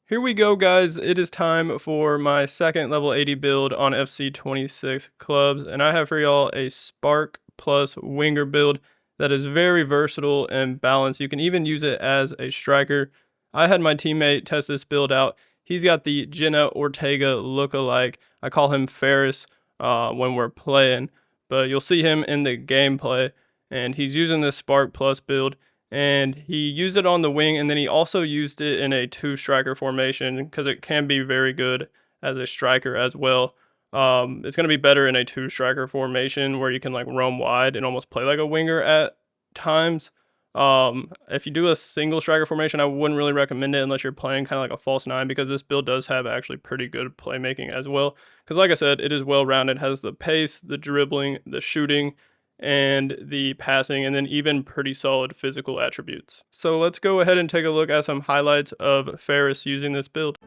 Here we go, guys. It is time for my second level 80 build on FC26 clubs, and I have for y'all a Spark plus winger build that is very versatile and balanced. You can even use it as a striker. I had my teammate test this build out. He's got the Jenna Ortega lookalike. I call him Ferris when we're playing, but you'll see him in the gameplay, and he's using this Spark plus build. And he used it on the wing, and then he also used it in a two-striker formation because it can be very good as a striker as well. It's going to be better in a two-striker formation where you can like roam wide and almost play like a winger at times. If you do a single striker formation, I wouldn't really recommend it unless you're playing kind of like a false nine, because this build does have actually pretty good playmaking as well. Because like I said, it is well-rounded, has the pace, the dribbling, the shooting, and the passing, and then even pretty solid physical attributes. So let's go ahead and take a look at some highlights of Ferris using this build.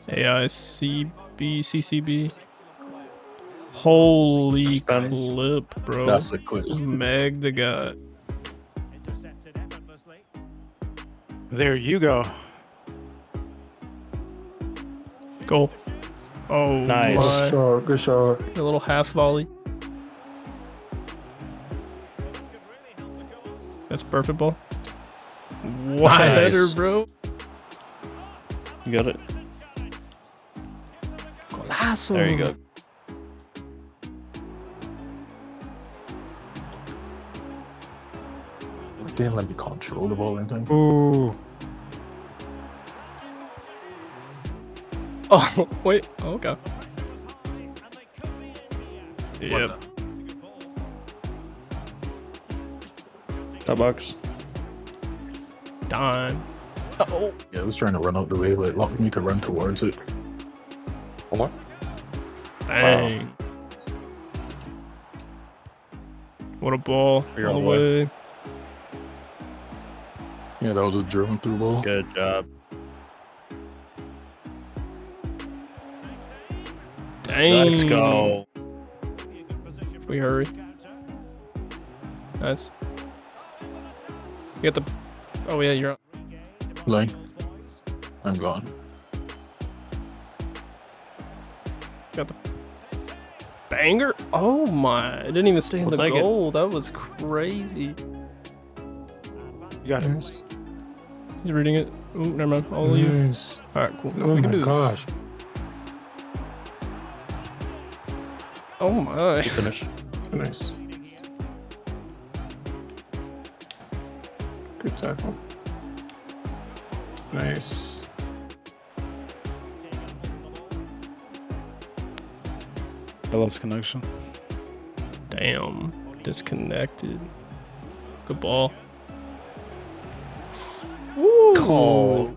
AICB. Holy clip, bro. That's a clip. Meg the God. There you go. Goal. Oh, nice. My. Good shot. A little half volley. That's perfect ball. What header, bro? You got it. Golazo. There you go. Didn't let me control the ball anything. Ooh. Oh, wait. Oh, okay. Yep. That box. Dime. Oh. Yeah, I was trying to run out the way, but it locked me to run towards it. One more. Dang. Wow. What a ball. You're all the on the way. way. Yeah, that was a driven through ball. Good job. Dang. Let's go. We hurry. Nice. You got the. Oh yeah, you're on. Line. I'm gone. Got the banger. Oh my! I didn't even stay in We'll the take it. goal. That was crazy. You got it. He's reading it. Ooh, never mind. All of you. Nice. All right, cool. Oh We can my do gosh. this. Oh my! You finish. Nice. Good tackle. Nice. I lost connection. Damn. Disconnected. Good ball. Ooh. Oh.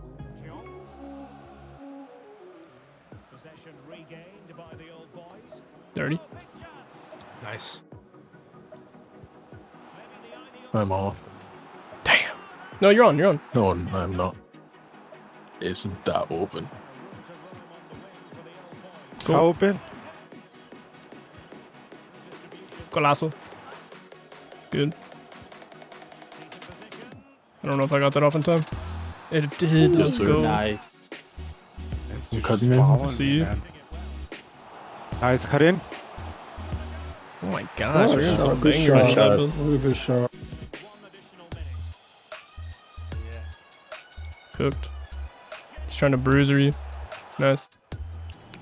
Dirty. Nice. I'm off. Damn. No, you're on. You're on. No, I'm not. It's that open. Cool. How open? Golazo. Good. I don't know if I got that off in time. It did. Let's sir. go. Nice. You cutting in? I see you. Nice, cut in. Oh my gosh, Oh, you're getting some good bangers. shot. That build. Really good shot. Cooked. He's trying to bruiser you. Nice.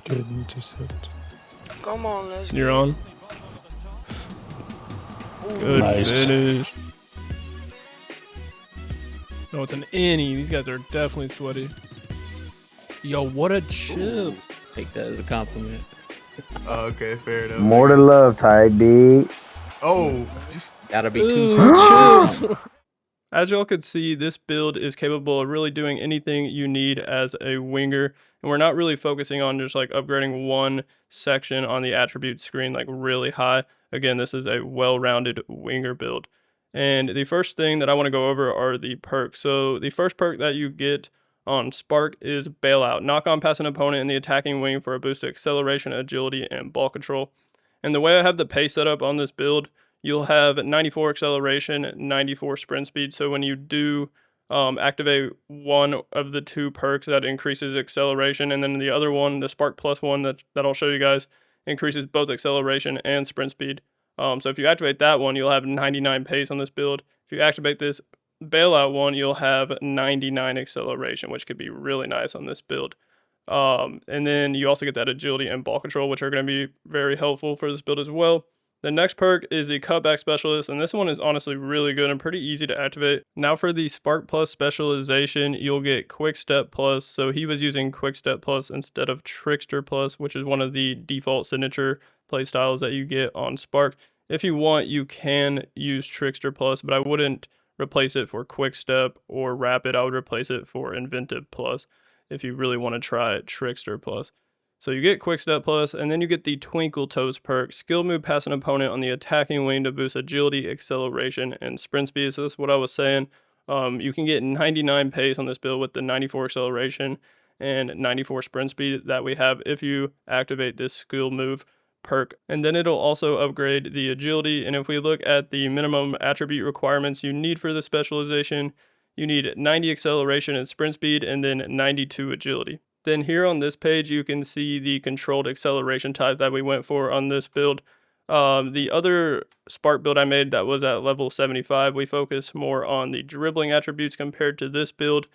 Good intercept. Come on, let's You're on. Good Nice. finish. No, it's an innie. These guys are definitely sweaty. Yo, what a chip. Take that as a compliment. Oh, okay, fair enough. More to love, type B. Oh, just Gotta be two Ooh, cents. chip. As y'all could see, this build is capable of really doing anything you need as a winger. And we're not really focusing on just like upgrading one section on the attribute screen like really high. Again, this is a well-rounded winger build. And the first thing that I want to go over are the perks. So the first perk that you get on Spark is Bailout. Knock on past an opponent in the attacking wing for a boost to acceleration, agility, and ball control. And the way I have the pace set up on this build, you'll have 94 acceleration, 94 sprint speed. So when you do activate one of the 2 perks, that increases acceleration, and then the other one, the Spark Plus one that I'll show you guys, increases both acceleration and sprint speed. So if you activate that one, you'll have 99 pace on this build. If you activate this bailout one, you'll have 99 acceleration, which could be really nice on this build. And then you also get that agility and ball control, which are going to be very helpful for this build as well. The next perk is the cutback specialist, and this one is honestly really good and pretty easy to activate. Now for the Spark Plus specialization, you'll get Quick Step Plus. So he was using Quick Step Plus instead of Trickster Plus, which is one of the default signature playstyles that you get on Spark. If you want, you can use Trickster Plus, but I wouldn't replace it for Quick Step or Rapid. I would replace it for Inventive Plus if you really want to try Trickster Plus. So you get Quick Step Plus, and then you get the Twinkle Toes perk. Skill move past an opponent on the attacking wing to boost agility, acceleration, and sprint speed. So that's what I was saying. You can get 99 pace on this build with the 94 acceleration and 94 sprint speed that we have if you activate this skill move perk. And then it'll also upgrade the agility. And if we look at the minimum attribute requirements you need for this specialization, you need 90 acceleration and sprint speed, and then 92 agility. Then here on this page, you can see the controlled acceleration type that we went for on this build. The other Spark build I made that was at level 75, we focused more on the dribbling attributes compared to this build,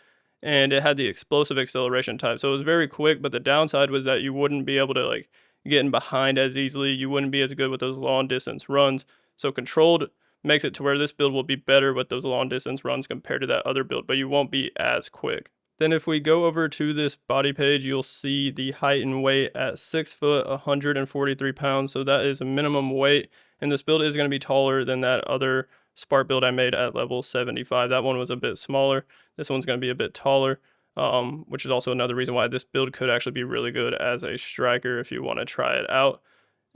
and it had the explosive acceleration type. So it was very quick, but the downside was that you wouldn't be able to like get in behind as easily. You wouldn't be as good with those long distance runs. So controlled makes it to where this build will be better with those long distance runs compared to that other build, but you won't be as quick. Then if we go over to this body page, you'll see the height and weight at 6 foot, 143 pounds. So that is a minimum weight. And this build is going to be taller than that other Spark build I made at level 75. That one was a bit smaller. This one's going to be a bit taller, which is also another reason why this build could actually be really good as a striker if you want to try it out.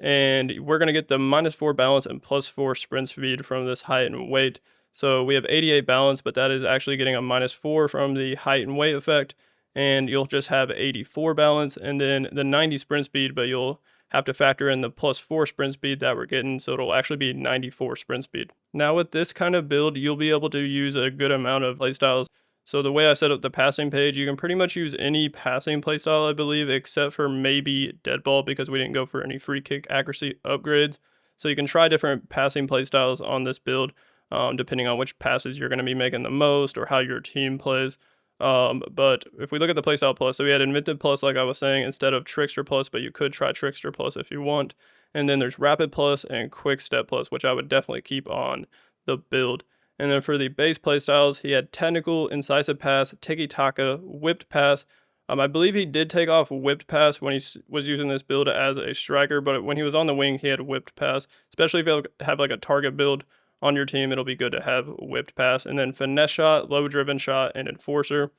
And we're going to get the -4 balance and +4 sprint speed from this height and weight. So we have 88 balance, but that is actually getting a -4 from the height and weight effect. And you'll just have 84 balance and then the 90 sprint speed, but you'll have to factor in the +4 sprint speed that we're getting. So it'll actually be 94 sprint speed. Now with this kind of build, you'll be able to use a good amount of playstyles. So the way I set up the passing page, you can pretty much use any passing playstyle, I believe, except for maybe dead ball because we didn't go for any free kick accuracy upgrades. So you can try different passing playstyles on this build, depending on which passes you're going to be making the most or how your team plays. But if we look at the playstyle plus, so we had Inventive Plus, like I was saying, instead of Trickster Plus, but you could try Trickster Plus if you want. And then there's Rapid Plus and Quick Step Plus, which I would definitely keep on the build. And then for the base playstyles, he had Technical, Incisive Pass, Tiki Taka, Whipped Pass. I believe he did take off Whipped Pass when he was using this build as a striker, but when he was on the wing, he had Whipped Pass. Especially if you have like a target build on your team, it'll be good to have Whipped Pass. And then Finesse Shot, Low Driven Shot, and Enforcer.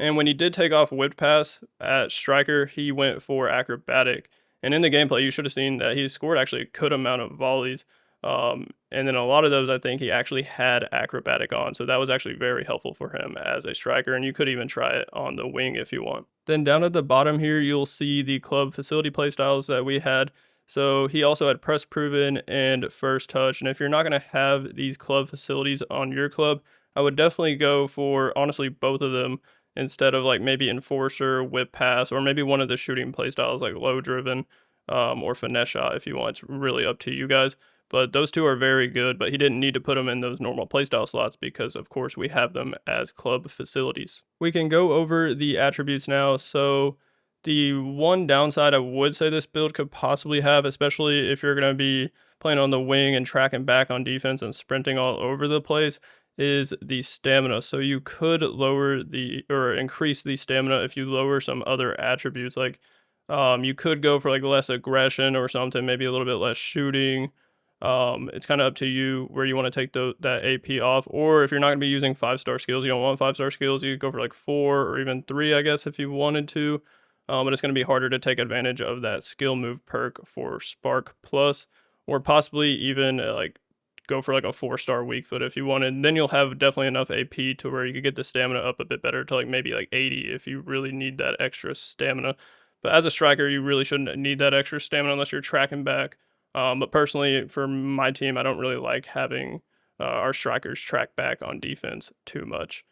And when he did take off Whipped Pass at striker, he went for Acrobatic. And in the gameplay, you should have seen that he scored actually a good amount of volleys. And then a lot of those, I think he actually had Acrobatic on. So that was actually very helpful for him as a striker. And you could even try it on the wing if you want. Then down at the bottom here, you'll see the club facility playstyles that we had. So he also had Press Proven and First Touch. And if you're not going to have these club facilities on your club, I would definitely go for, honestly, both of them instead of like maybe Enforcer, Whip Pass, or maybe one of the shooting playstyles like Low Driven or Finesse Shot if you want. It's really up to you guys. But those two are very good, but he didn't need to put them in those normal playstyle slots because, of course, we have them as club facilities. We can go over the attributes now. So the one downside I would say this build could possibly have, especially if you're going to be playing on the wing and tracking back on defense and sprinting all over the place, is the stamina. So you could lower or increase the stamina if you lower some other attributes. Like you could go for like less aggression or something, maybe a little bit less shooting. It's kind of up to you where you want to take that AP off, or if you're not going to be using 5-star skills, you don't want 5-star skills, you could go for like 4 or even 3, I guess, if you wanted to. But it's going to be harder to take advantage of that skill move perk for Spark Plus, or possibly even like go for like a 4-star weak foot if you wanted. Then you'll have definitely enough AP to where you could get the stamina up a bit better to like maybe like 80 if you really need that extra stamina. But as a striker, you really shouldn't need that extra stamina unless you're tracking back But personally, for my team, I don't really like having our strikers track back on defense too much.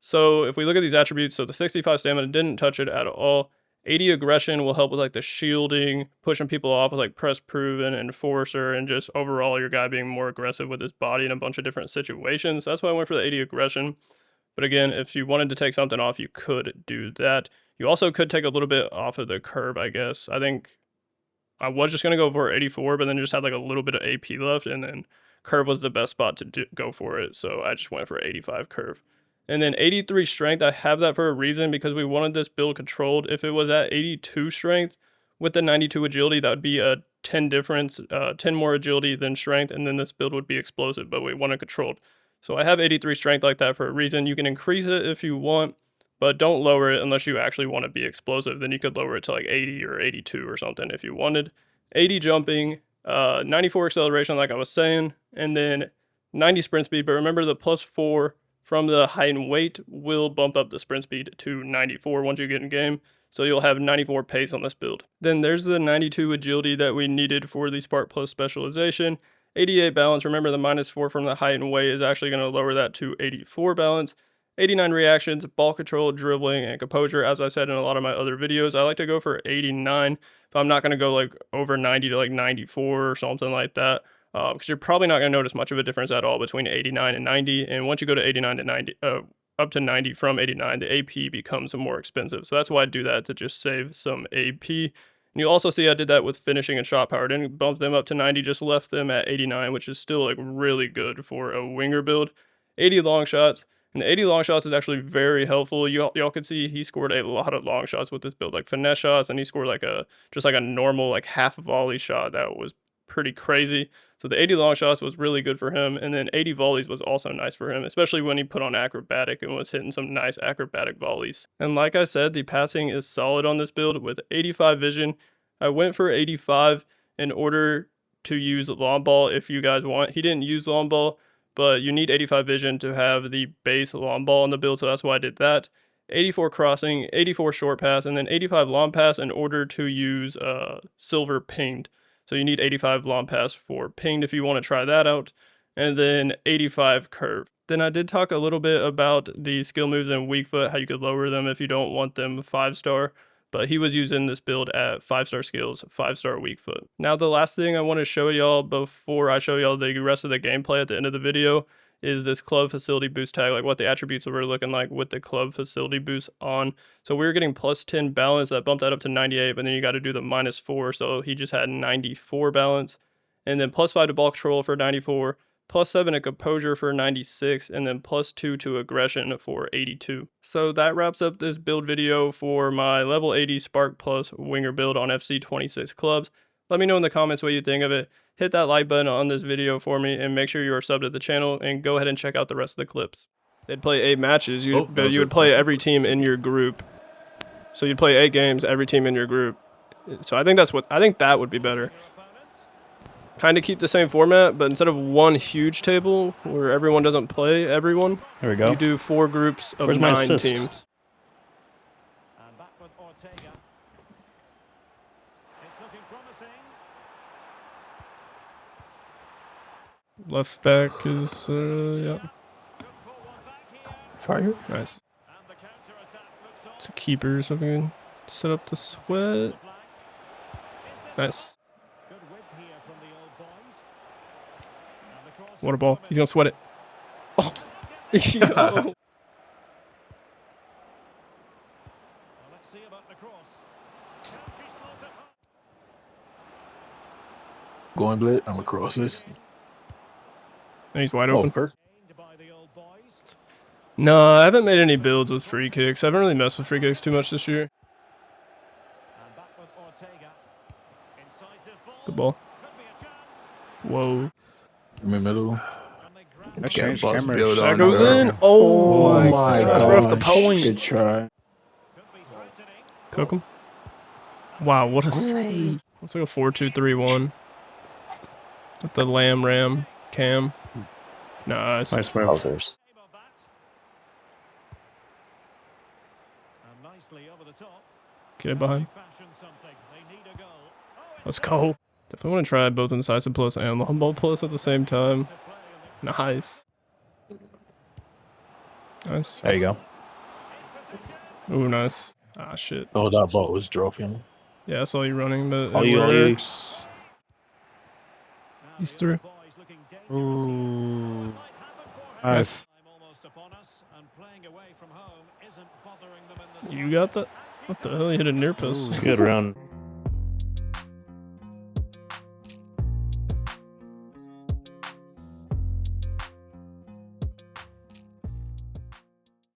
So if we look at these attributes, so the 65 stamina didn't touch it at all. 80 aggression will help with like the shielding, pushing people off with like press proven and enforcer, and just overall your guy being more aggressive with his body in a bunch of different situations. That's why I went for the 80 aggression. But again, if you wanted to take something off, you could do that. You also could take a little bit off of the curve, I guess. I think I was just going to go for 84, but then just had like a little bit of AP left, and then curve was the best spot to go for it. So I just went for 85 curve. And then 83 strength, I have that for a reason because we wanted this build controlled. If it was at 82 strength with the 92 agility, that would be a 10 difference, 10 more agility than strength, and then this build would be explosive, but we want it controlled. So I have 83 strength like that for a reason. You can increase it if you want, but don't lower it unless you actually want to be explosive. Then you could lower it to like 80 or 82 or something if you wanted. 80 jumping, 94 acceleration like I was saying, and then 90 sprint speed. But remember the +4 from the height and weight will bump up the sprint speed to 94 once you get in game. So you'll have 94 pace on this build. Then there's the 92 agility that we needed for the Spark Plus specialization. 88 balance, remember the -4 from the height and weight is actually going to lower that to 84 balance. 89 reactions, ball control, dribbling, and composure. As I said in a lot of my other videos, I like to go for 89, but I'm not going to go like over 90 to like 94 or something like that, because you're probably not going to notice much of a difference at all between 89 and 90. And once you go to 89 to 90, up to 90 from 89, the AP becomes more expensive. So that's why I do that, to just save some AP. And you also see I did that with finishing and shot power. Didn't bump them up to 90, just left them at 89, which is still like really good for a winger build. 80 long shots. And the 80 long shots is actually very helpful. Y'all could see he scored a lot of long shots with this build, like finesse shots, and he scored like just like a normal like half volley shot that was pretty crazy. So the 80 long shots was really good for him, and then 80 volleys was also nice for him, especially when he put on acrobatic and was hitting some nice acrobatic volleys. And like I said, the passing is solid on this build with 85 vision. I went for 85 in order to use long ball if you guys want. He didn't use long ball, but you need 85 vision to have the base long ball in the build, so that's why I did that. 84 crossing, 84 short pass, and then 85 long pass in order to use silver pinged. So you need 85 long pass for pinged if you want to try that out, and then 85 curve. Then I did talk a little bit about the skill moves and weak foot, how you could lower them if you don't want them 5-star. But he was using this build at 5-star skills, 5-star weak foot. Now the last thing I want to show y'all before I show y'all the rest of the gameplay at the end of the video is this club facility boost tag, like what the attributes were looking like with the club facility boost on. So we were getting +10 balance, that bumped that up to 98, but then you got to do the -4, so he just had 94 balance. And then +5 to ball control for 94, +7 to composure for 96, and then +2 to aggression for 82. So that wraps up this build video for my level 80 Spark Plus winger build on FC26 clubs. Let me know in the comments what you think of it. Hit that like button on this video for me, and make sure you are subbed to the channel, and go ahead and check out the rest of the clips. They'd play 8 matches, but you would play every team in your group. So you'd play 8 games, every team in your group. So I think that would be better. Kind of keep the same format, but instead of one huge table where everyone doesn't play everyone, There we go. you do 4 groups of Where's my 9 assist? teams. Left back is, yeah, Fire. nice. It's a keeper, so we can set up the sweat. Nice. What a ball. He's going to sweat it. Oh. Yo. Going blitz. I'm across this. And he's wide Oh, open. Kirk. No, I haven't made any builds with free kicks. I haven't really messed with free kicks too much this year. Good ball. Whoa. I'm in the middle. I changed boss camera. build That on goes her. in. Oh, my gosh. gosh. Right off the point. Good try. Cook him. Wow, what a save. It's like a 4-2-3-1. With the ram cam. Nice. Nice move. Wowzers. Get it behind. Let's go. Definitely want to try both incisive plus and long ball plus at the same time. Nice. Nice. There you go. Ooh, nice. Ah, shit. Oh, that ball was dropping. Yeah, I saw you running, but All it you, all you. works. He's through. Ooh. Nice. You got that? What the hell? You hit a near post. Good round.